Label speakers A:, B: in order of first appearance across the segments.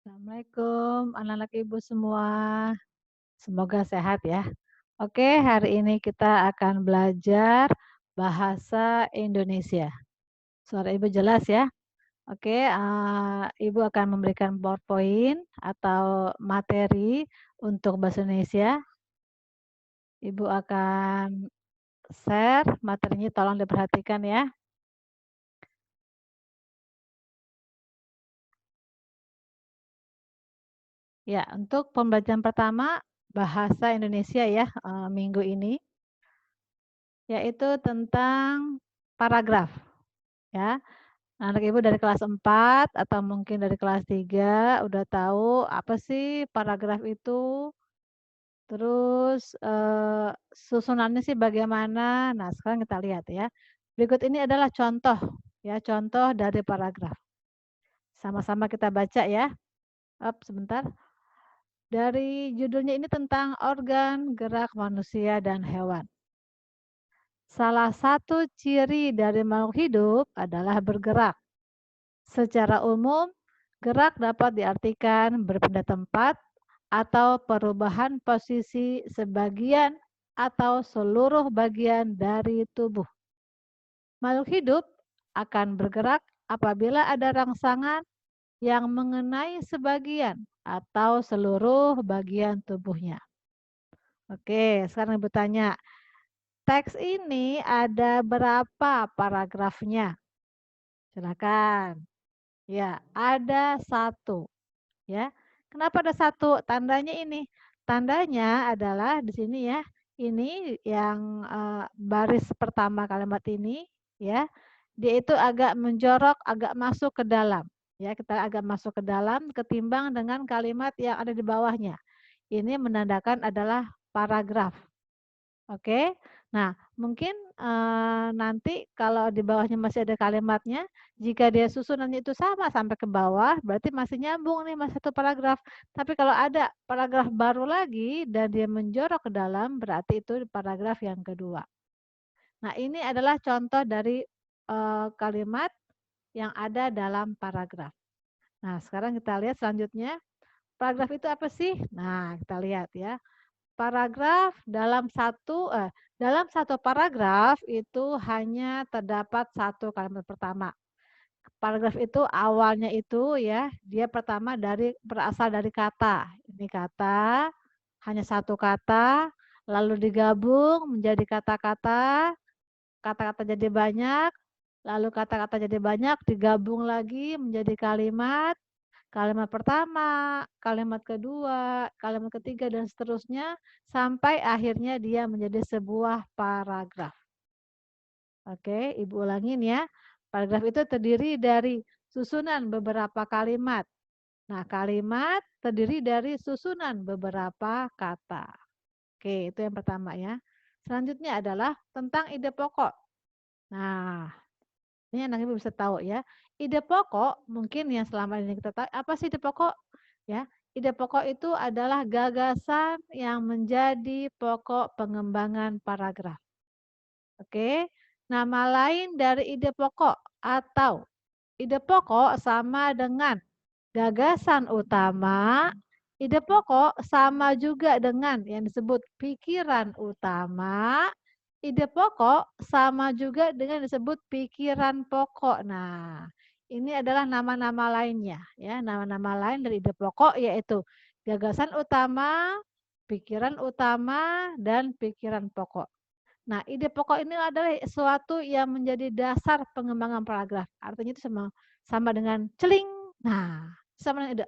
A: Assalamualaikum anak-anak Ibu semua. Semoga sehat ya. Oke, hari ini kita akan belajar bahasa Indonesia. Suara Ibu jelas ya? Oke, Ibu akan memberikan PowerPoint atau materi untuk bahasa Indonesia. Ibu akan share materinya, tolong diperhatikan ya. Ya, untuk pembelajaran pertama bahasa Indonesia ya, minggu ini, yaitu tentang paragraf ya. Anak Ibu dari kelas 4 atau mungkin dari kelas 3 udah tahu apa sih paragraf itu, terus, susunannya sih bagaimana. Nah, sekarang kita lihat ya. Berikut ini adalah contoh ya, contoh dari paragraf. Sama-sama kita baca ya. Sebentar. Dari judulnya ini tentang organ gerak manusia dan hewan. Salah satu ciri dari makhluk hidup adalah bergerak. Secara umum, gerak dapat diartikan berpindah tempat atau perubahan posisi sebagian atau seluruh bagian dari tubuh. Makhluk hidup akan bergerak apabila ada rangsangan yang mengenai sebagian atau seluruh bagian tubuhnya. Oke, sekarang Ibu tanya, teks ini ada berapa paragrafnya? Silakan. Ya, ada satu. Ya. Kenapa ada satu? Tandanya ini. Tandanya adalah di sini ya. Ini yang baris pertama kalimat ini ya. Dia itu agak menjorok, agak masuk ke dalam. Ya, kita agak masuk ke dalam ketimbang dengan kalimat yang ada di bawahnya. Ini menandakan adalah paragraf. Oke. Nah, mungkin, nanti kalau di bawahnya masih ada kalimatnya, jika dia susunannya itu sama sampai ke bawah, berarti masih nyambung nih, masih satu paragraf. Tapi kalau ada paragraf baru lagi dan dia menjorok ke dalam, berarti itu paragraf yang kedua. Nah, ini adalah contoh dari, kalimat yang ada dalam paragraf. Nah, sekarang kita lihat selanjutnya, paragraf itu apa sih? Nah, kita lihat ya. Paragraf dalam satu paragraf itu hanya terdapat satu kalimat pertama. Paragraf itu awalnya itu ya, dia pertama berasal dari kata. Ini kata, hanya satu kata, lalu digabung menjadi kata-kata, kata-kata jadi banyak, lalu kata-kata jadi banyak digabung lagi menjadi kalimat. Kalimat pertama, kalimat kedua, kalimat ketiga, dan seterusnya sampai akhirnya dia menjadi sebuah paragraf. Oke, Ibu ulangin ya. Paragraf itu terdiri dari susunan beberapa kalimat. Nah, kalimat terdiri dari susunan beberapa kata. Oke, itu yang pertama ya. Selanjutnya adalah tentang ide pokok. Nah, ini anak ibu bisa tahu ya. Ide pokok mungkin yang selama ini kita tahu, apa sih ide pokok? Ya, ide pokok itu adalah gagasan yang menjadi pokok pengembangan paragraf. Oke. Nama lain dari ide pokok atau ide pokok sama dengan gagasan utama. Ide pokok sama juga dengan yang disebut pikiran utama. Ide pokok sama juga dengan disebut pikiran pokok. Nah, ini adalah nama-nama lainnya ya. Nama-nama lain dari ide pokok yaitu gagasan utama, pikiran utama, dan pikiran pokok. Nah, ide pokok ini adalah sesuatu yang menjadi dasar pengembangan paragraf. Artinya itu sama dengan celing. Nah, sama dengan ide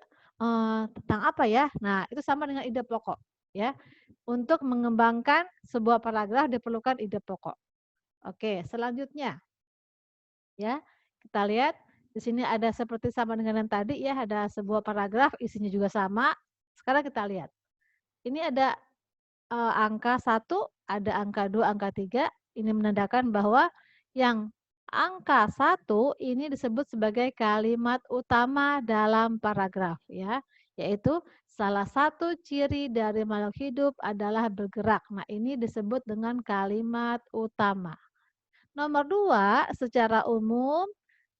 A: tentang apa ya? Nah, itu sama dengan ide pokok ya. Untuk mengembangkan sebuah paragraf diperlukan ide pokok. Oke, selanjutnya ya. Kita lihat di sini ada seperti sama dengan yang tadi ya, ada sebuah paragraf isinya juga sama. Sekarang kita lihat. Ini ada angka 1, ada angka 2, angka 3. Ini menandakan bahwa yang angka 1 ini disebut sebagai kalimat utama dalam paragraf ya, yaitu salah satu ciri dari makhluk hidup adalah bergerak. Nah, ini disebut dengan kalimat utama. Nomor 2, secara umum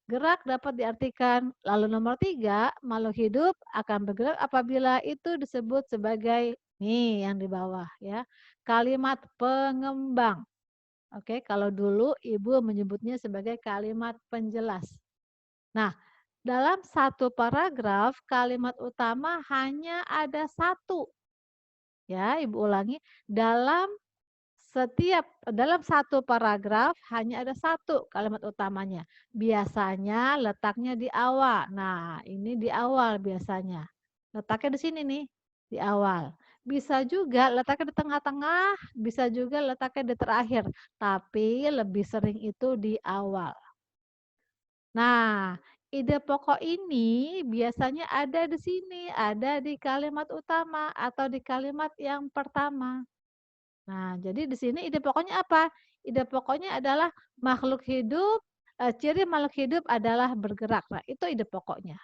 A: Gerak dapat diartikan. Lalu nomor 3, makhluk hidup akan bergerak apabila itu disebut sebagai nih yang di bawah ya, kalimat pengembang. Oke, kalau dulu Ibu menyebutnya sebagai kalimat penjelas. Nah, dalam satu paragraf kalimat utama hanya ada satu. Ya, Ibu ulangi, dalam satu paragraf hanya ada satu kalimat utamanya. Biasanya letaknya di awal. Nah, ini di awal biasanya. Letaknya di sini nih, di awal. Bisa juga letaknya di tengah-tengah, bisa juga letaknya di terakhir, tapi lebih sering itu di awal. Nah, ide pokok ini biasanya ada di sini, ada di kalimat utama atau di kalimat yang pertama. Nah, jadi di sini ide pokoknya apa? Ide pokoknya adalah makhluk hidup, ciri makhluk hidup adalah bergerak. Nah, itu ide pokoknya.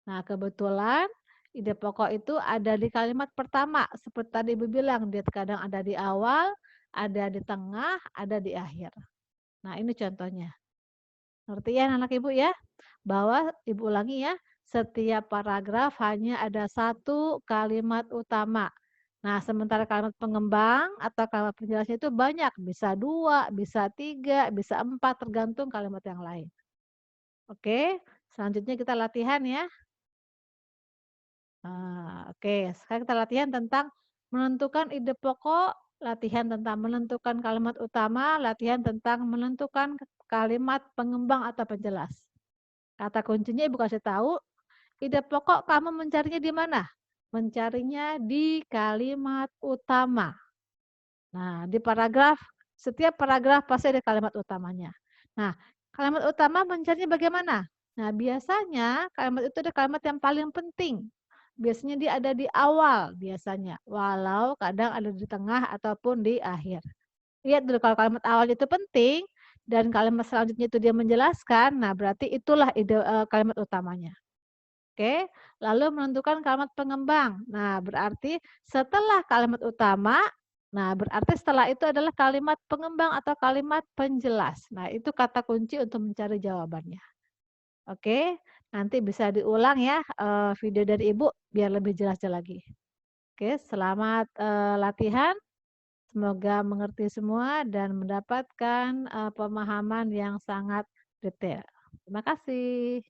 A: Nah, kebetulan ide pokok itu ada di kalimat pertama. Seperti tadi Ibu bilang, dia kadang ada di awal, ada di tengah, ada di akhir. Nah, ini contohnya. Ngerti ya anak Ibu ya? Bahwa Ibu ulangi ya, setiap paragraf hanya ada satu kalimat utama. Nah, sementara kalimat pengembang atau kalimat penjelasnya itu banyak, bisa 2, bisa 3, bisa 4, tergantung kalimat yang lain. Oke, selanjutnya kita latihan ya. Oke, sekarang kita latihan tentang menentukan ide pokok, latihan tentang menentukan kalimat utama, latihan tentang menentukan kalimat pengembang atau penjelas. Kata kuncinya Ibu kasih tahu, ide pokok kamu mencarinya di mana? Mencarinya di kalimat utama. Nah, di paragraf, setiap paragraf pasti ada kalimat utamanya. Nah, kalimat utama mencarinya bagaimana? Nah, biasanya kalimat itu ada kalimat yang paling penting. Biasanya dia ada di awal biasanya, walau kadang ada di tengah ataupun di akhir. Lihat dulu kalau kalimat awal itu penting dan kalimat selanjutnya itu dia menjelaskan, nah berarti itulah kalimat utamanya. Oke, lalu menentukan kalimat pengembang. Nah, berarti setelah kalimat utama, nah berarti setelah itu adalah kalimat pengembang atau kalimat penjelas. Nah, itu kata kunci untuk mencari jawabannya. Oke, nanti bisa diulang ya video dari Ibu biar lebih jelas lagi. Oke, selamat latihan. Semoga mengerti semua dan mendapatkan pemahaman yang sangat detail. Terima kasih.